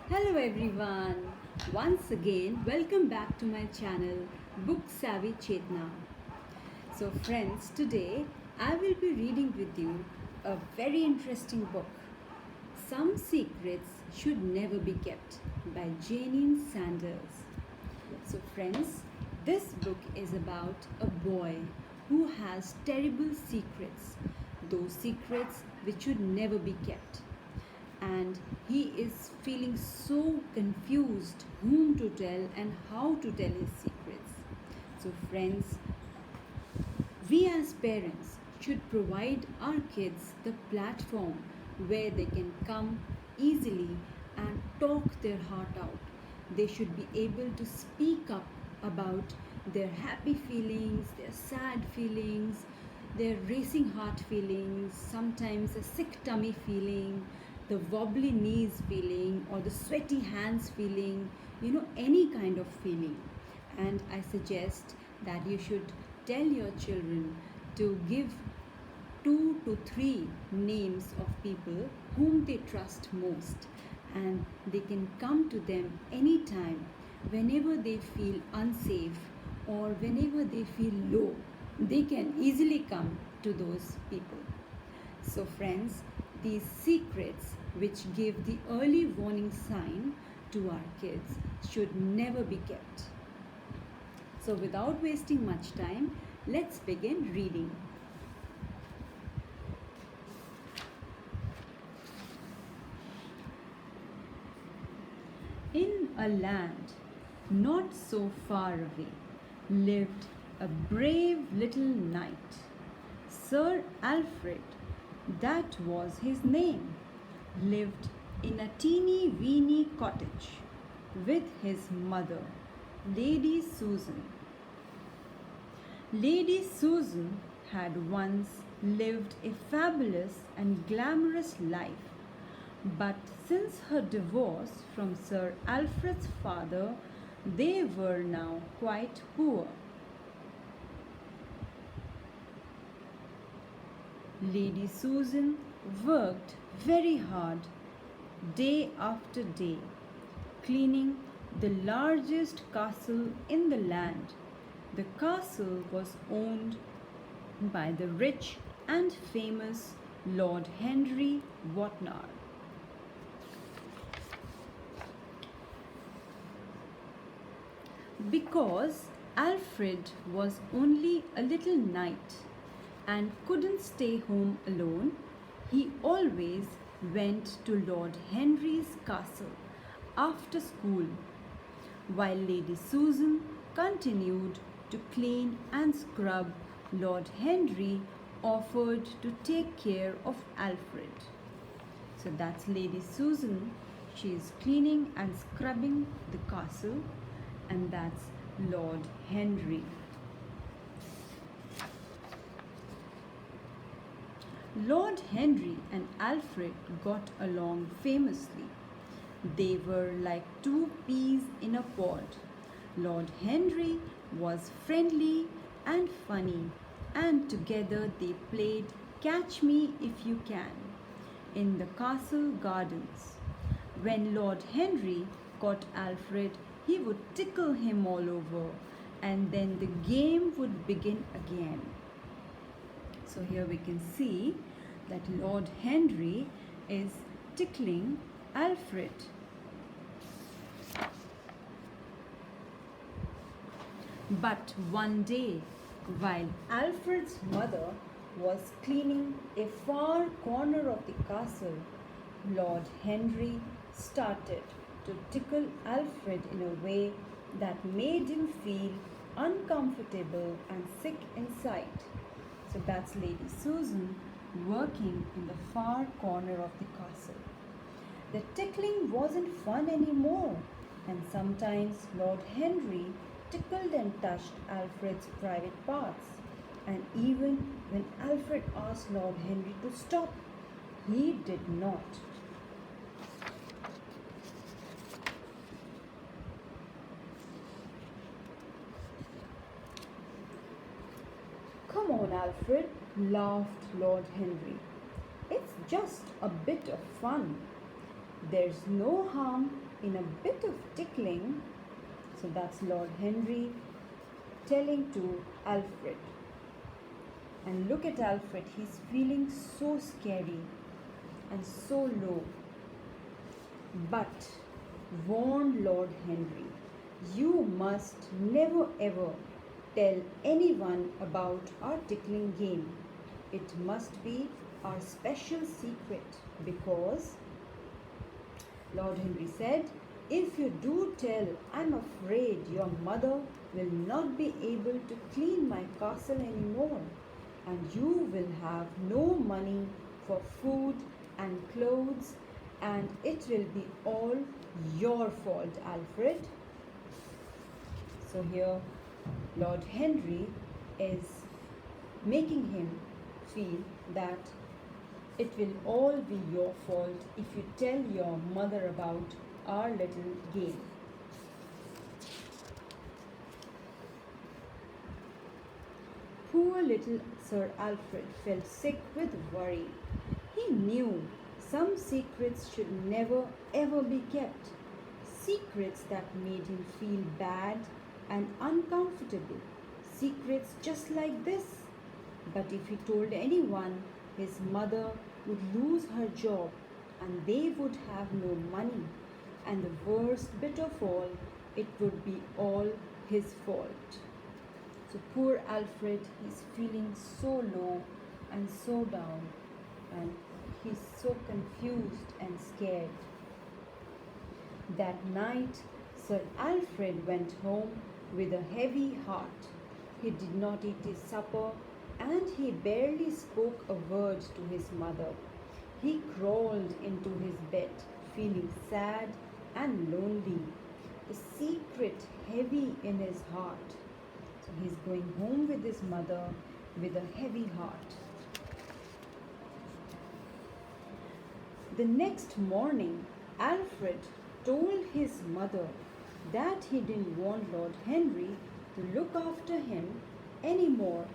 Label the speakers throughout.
Speaker 1: Hello everyone. Once again, welcome back to my channel Book Savvy Chetna. So friends, today I will be reading with you a very interesting book. Some Secrets Should Never Be Kept by Janine Sanders. So friends, this book is about a boy who has terrible secrets, those secrets which should never be kept, and he is feeling so confused whom to tell and how to tell his secrets. So, friends, we as parents should provide our kids the platform where they can come easily and talk their heart out. They should be able to speak up about their happy feelings, their sad feelings, their racing heart feelings, sometimes a sick tummy feeling, the wobbly knees feeling, or the sweaty hands feeling, any kind of feeling. And I suggest that you should tell your children to give 2 to 3 names of people whom they trust most, and they can come to them anytime whenever they feel unsafe or whenever they feel low. They can easily come to those people. So, friends, these secrets which give the early warning sign to our kids should never be kept. So, without wasting much time, let's begin reading. In a land not so far away lived a brave little knight. Sir Alfred, that was his name, lived in a teeny weeny cottage with his mother, Lady Susan. Lady Susan had once lived a fabulous and glamorous life, but since her divorce from Sir Alfred's father, they were now quite poor. Lady Susan worked very hard day after day, cleaning the largest castle in the land. The castle was owned by the rich and famous Lord Henry Whatnar. Because Alfred was only a little knight and couldn't stay home alone, he always went to Lord Henry's castle after school, while Lady Susan continued to clean and scrub. Lord Henry offered to take care of Alfred. So that's Lady Susan. She is cleaning and scrubbing the castle, and that's Lord Henry. Lord Henry and Alfred got along famously. They were like two peas in a pod. Lord Henry was friendly and funny, and together they played Catch Me If You Can in the castle gardens. When Lord Henry caught Alfred, he would tickle him all over, and then the game would begin again. So here we can see that Lord Henry is tickling Alfred. But one day, while Alfred's mother was cleaning a far corner of the castle, Lord Henry started to tickle Alfred in a way that made him feel uncomfortable and sick inside. So that's Lady Susan working in the far corner of the castle. The tickling wasn't fun anymore, and sometimes Lord Henry tickled and touched Alfred's private parts. And even when Alfred asked Lord Henry to stop, he did not. Come on, Alfred, laughed Lord Henry. It's just a bit of fun. There's no harm in a bit of tickling. So that's Lord Henry telling to Alfred. And look at Alfred, he's feeling so scary and so low. But, warned Lord Henry, you must never ever tell anyone about our tickling game. It must be our special secret because, Lord Henry said, if you do tell, I'm afraid your mother will not be able to clean my castle anymore, and you will have no money for food and clothes, and it will be all your fault, Alfred. So here, Lord Henry is making him feel that it will all be your fault if you tell your mother about our little game. Poor little Sir Alfred felt sick with worry. He knew some secrets should never ever be kept. Secrets that made him feel bad and uncomfortable. Secrets just like this. But if he told anyone, his mother would lose her job and they would have no money. And the worst bit of all, it would be all his fault. So poor Alfred is feeling so low and so down, and he's so confused and scared. That night, Sir Alfred went home with a heavy heart. He did not eat his supper and he barely spoke a word to his mother. He crawled into his bed, feeling sad and lonely, the secret heavy in his heart. So he's going home with his mother with a heavy heart. The next morning, Alfred told his mother that he didn't want Lord Henry to look after him anymore.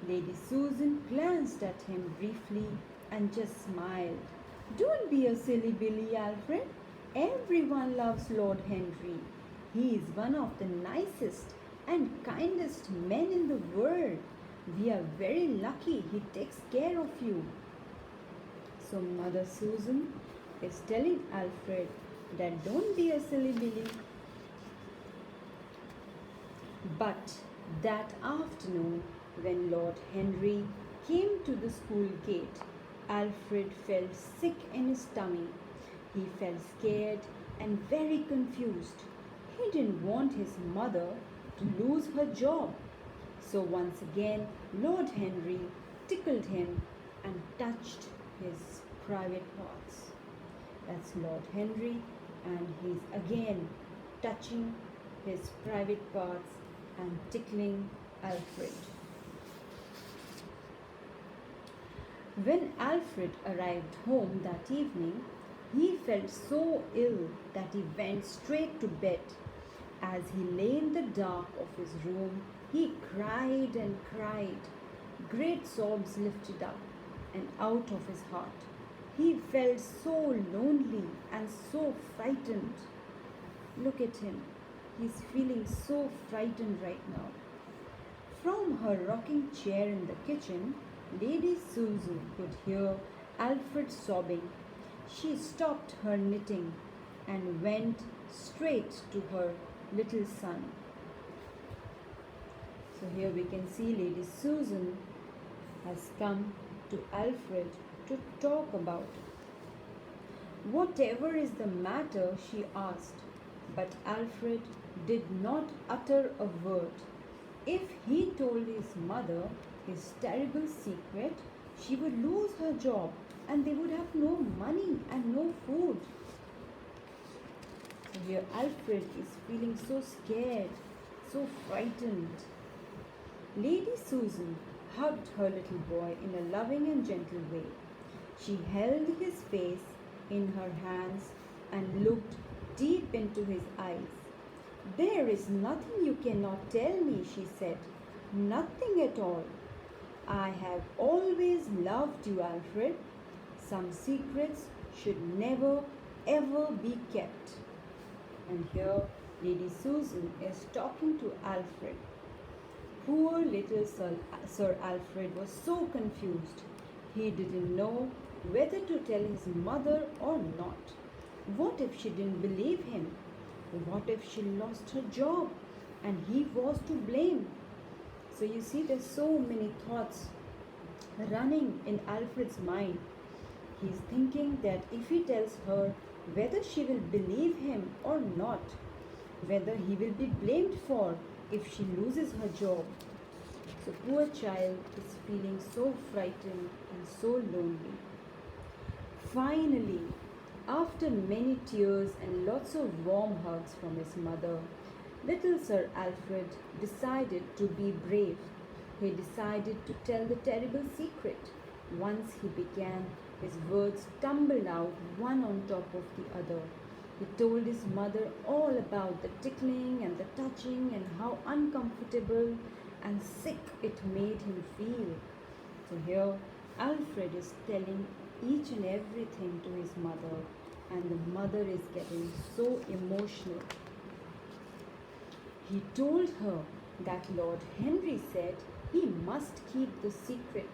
Speaker 1: Lady Susan glanced at him briefly and just smiled. Don't be a silly Billy, Alfred. Everyone loves Lord Henry. He is one of the nicest and kindest men in the world. We are very lucky he takes care of you. So Mother Susan is telling Alfred that don't be a silly Billy. But that afternoon, when Lord Henry came to the school gate, Alfred felt sick in his tummy. He felt scared and very confused. He didn't want his mother to lose her job. So once again, Lord Henry tickled him and touched his private parts. That's Lord Henry, and he's again touching his private parts and tickling Alfred. When Alfred arrived home that evening, he felt so ill that he went straight to bed. As he lay in the dark of his room, he cried and cried. Great sobs lifted up and out of his heart. He felt so lonely and so frightened. Look at him. He's feeling so frightened right now. From her rocking chair in the kitchen, Lady Susan could hear Alfred sobbing. She stopped her knitting and went straight to her little son. So here we can see Lady Susan has come to Alfred to talk about it. Whatever is the matter, she asked, but Alfred did not utter a word. If he told his mother his terrible secret, she would lose her job and they would have no money and no food. So here Alfred is feeling so scared, so frightened. Lady Susan hugged her little boy in a loving and gentle way. She held his face in her hands and looked deep into his eyes. There is nothing you cannot tell me, she said. Nothing at all. I have always loved you, Alfred. Some secrets should never ever be kept. And here Lady Susan is talking to Alfred. Poor little Sir Alfred was so confused. He didn't know whether to tell his mother or not. What if she didn't believe him? What if she lost her job and he was to blame? So you see, there's so many thoughts running in Alfred's mind. He's thinking that if he tells her whether she will believe him or not, whether he will be blamed for if she loses her job. So poor child is feeling so frightened and so lonely. Finally, after many tears and lots of warm hugs from his mother, little Sir Alfred decided to be brave. He decided to tell the terrible secret. Once he began, his words tumbled out one on top of the other. He told his mother all about the tickling and the touching and how uncomfortable and sick it made him feel. So here Alfred is telling each and everything to his mother, and the mother is getting so emotional. He told her that Lord Henry said he must keep the secret,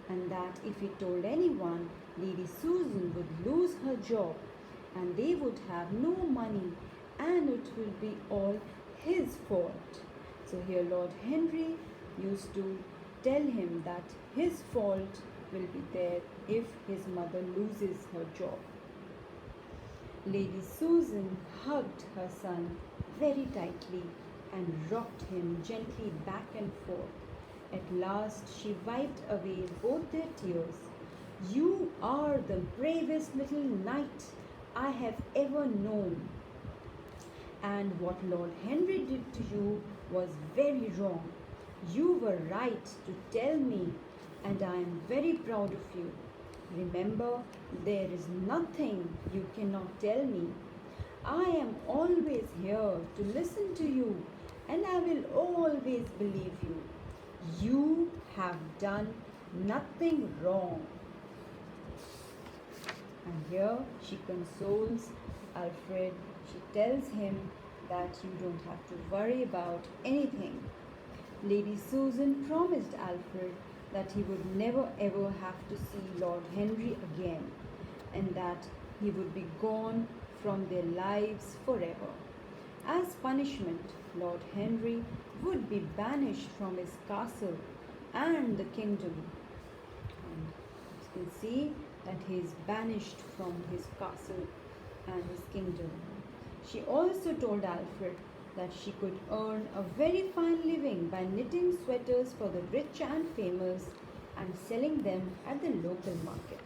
Speaker 1: and that if he told anyone, Lady Susan would lose her job and they would have no money and it will be all his fault. So here Lord Henry used to tell him that his fault will be there if his mother loses her job. Lady Susan hugged her son very tightly and rocked him gently back and forth. At last she wiped away both their tears. "You are the bravest little knight I have ever known. And what Lord Henry did to you was very wrong. You were right to tell me, and I am very proud of you. Remember, there is nothing you cannot tell me. I am always here to listen to you, and I will always believe you. You have done nothing wrong." And here she consoles Alfred. She tells him that you don't have to worry about anything. Lady Susan promised Alfred that he would never ever have to see Lord Henry again, and that he would be gone from their lives forever. As punishment, Lord Henry would be banished from his castle and the kingdom. And you can see that he is banished from his castle and his kingdom. She also told Alfred that she could earn a very fine living by knitting sweaters for the rich and famous and selling them at the local market.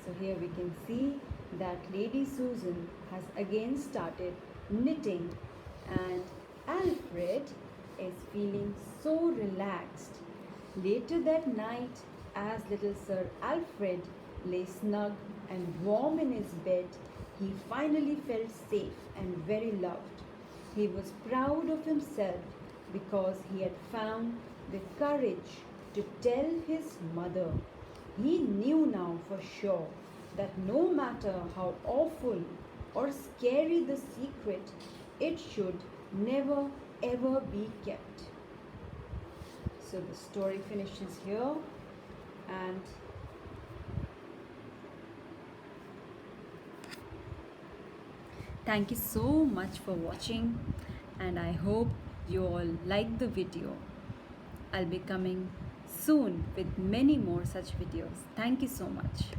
Speaker 1: So here we can see that Lady Susan has again started knitting, and Alfred is feeling so relaxed. Later that night, as little Sir Alfred lay snug and warm in his bed, he finally felt safe and very loved. He was proud of himself because he had found the courage to tell his mother. He knew now for sure that no matter how awful or scary the secret, it should never ever be kept. So the story finishes here, and thank you so much for watching, and I hope you all like the video. I'll be coming soon with many more such videos. Thank you so much.